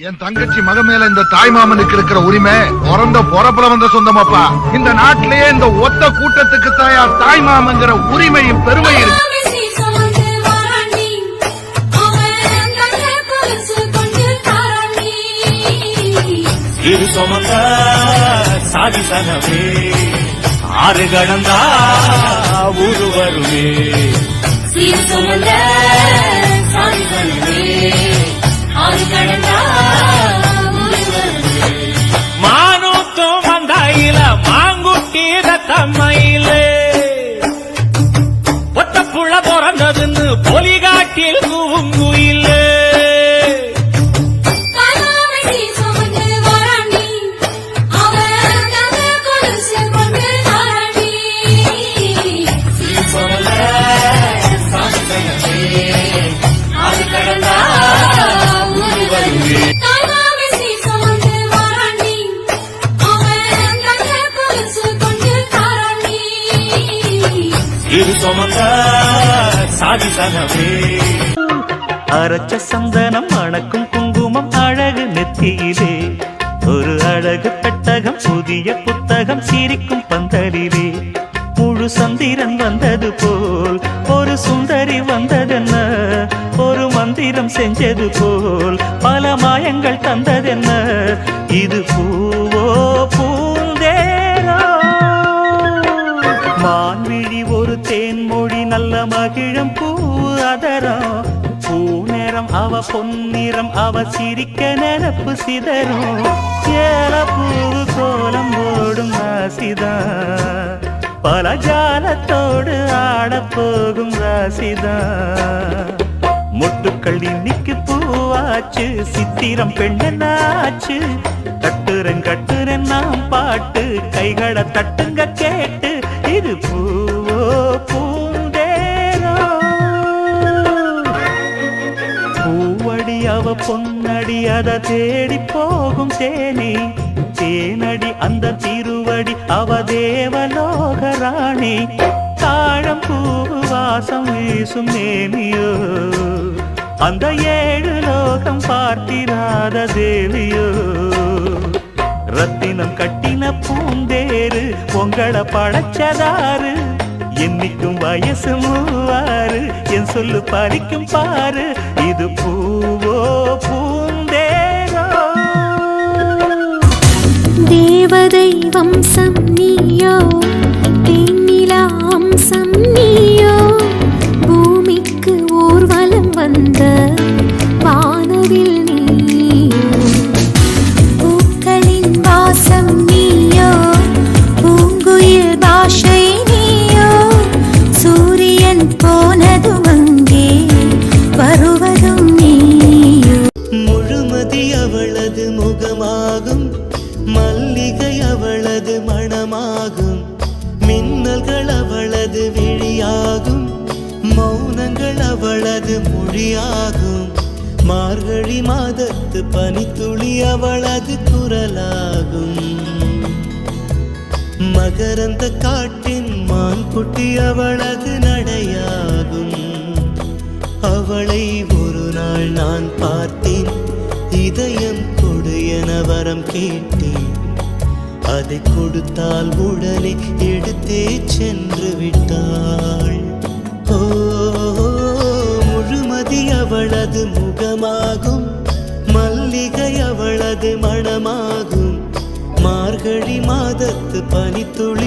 என் தங்கச்சி மக மேல இந்த தாய் மாமனுக்கு இருக்கிற உரிமை பிறந்த பொறப்புல வந்த சொந்தமாப்பா. இந்த நாட்டிலேயே இந்த ஒத்த கூட்டத்துக்கு தாய் மாமங்கிற உரிமையும் பெருமை இருக்கு. இரு சுமந்த சாதி சனமே ஆறு கடந்தா ஊரு வருமே. இரு சுமந்த சாதி சனமே ஆறு கடந்தா ஊரு வருமே. மானூத்தும் வந்தாயில மாங்குட்டீர தம்மையிலே ஒத்தப்புள்ள பிறந்ததுன்னு பொலிகாட்டில் கூங்குயிலே. அரைச்ச சந்தனம் மணக்கும் குங்குமம் அழகு நெத்தியிலே ஒரு அழகு பெட்டகம் புதிய புத்தகம் சிரிக்கும் பந்தலிலே முழு சந்திரன் வந்தது போல் ஒரு சுந்தரி வந்ததென்ன ஒரு மந்திரம் செஞ்சது போல் பல மாயங்கள் தந்ததென்ன இது பூவோ பூந்தேரோ மான்விழி ஒரு தேன்மொழி நல்ல மகிழம் பூ அதரம் பூ நேரம் அவ பொன்னிறம் அவ சிரிக்க நிரப்பு சிதறும் ஏல பூ கோலம் ஓடும் ராசிதா பல ஜாலத்தோடு ஆடப்போகும் ராசிதா. முட்டுக்கள் இன்னைக்கு பூவாச்சு சித்திரம் பெண்ணாச்சு கட்டுரன் கட்டுரன் நாம் பாட்டு கைகளை தட்டுங்க கேட்டு இது பூவோ பூந்தேரோ பூவடி அவ பொன்னடி அத தேடி போகும் தேனி தேனடி அந்த திருவடி அவ தேவலோகராணி தாழம் பூ வாசம் வீசும் நேமியோ அந்த ஏழு லோகம் பார்த்திராத தேவியோ. ரத்தினம் கட்டின பூந்தேரு உங்களை படைச்சதாரு என்னைக்கும் வயசு மூவாறு என் சொல்லு பறிக்கும் பாரு இது பூவோ பூந்தேரோ. தேவதை வம்சம் நீயோ தேனிலா அம்சம் நீயோ பூமிக்கு ஊர்வலம் வந்த வானவில் நீயோ பூக்களின் வாசம் நீயோ பூங்குயில் பாஷை நீயோ சூரியன் போனதும் அங்கே வருவதும் நீயோ. முழுமதி அவளது முகமாகும் மல்லிகை அவளது மணமாகும் மின்னல்கள் அவளது விழியாகும் மௌனங்கள் அவளது மொழியாகும் மார்கழி மாதத்து பனித்துளி அவளது குரலாகும் மகரந்த காட்டின் மான்குட்டி அவளது நடையாகும். அவளை ஒரு நாள் நான் பார்த்தேன் இதயம் கொடு என வரம் கேட்டேன் அதை கொடுத்தால் உடனே எடுத்தே சென்று விட்டாள். ஓ முழுமதி அவளது முகமாகும் மல்லிகை அவளது மணமாகும் மார்கழி மாதத்து பனித்துளி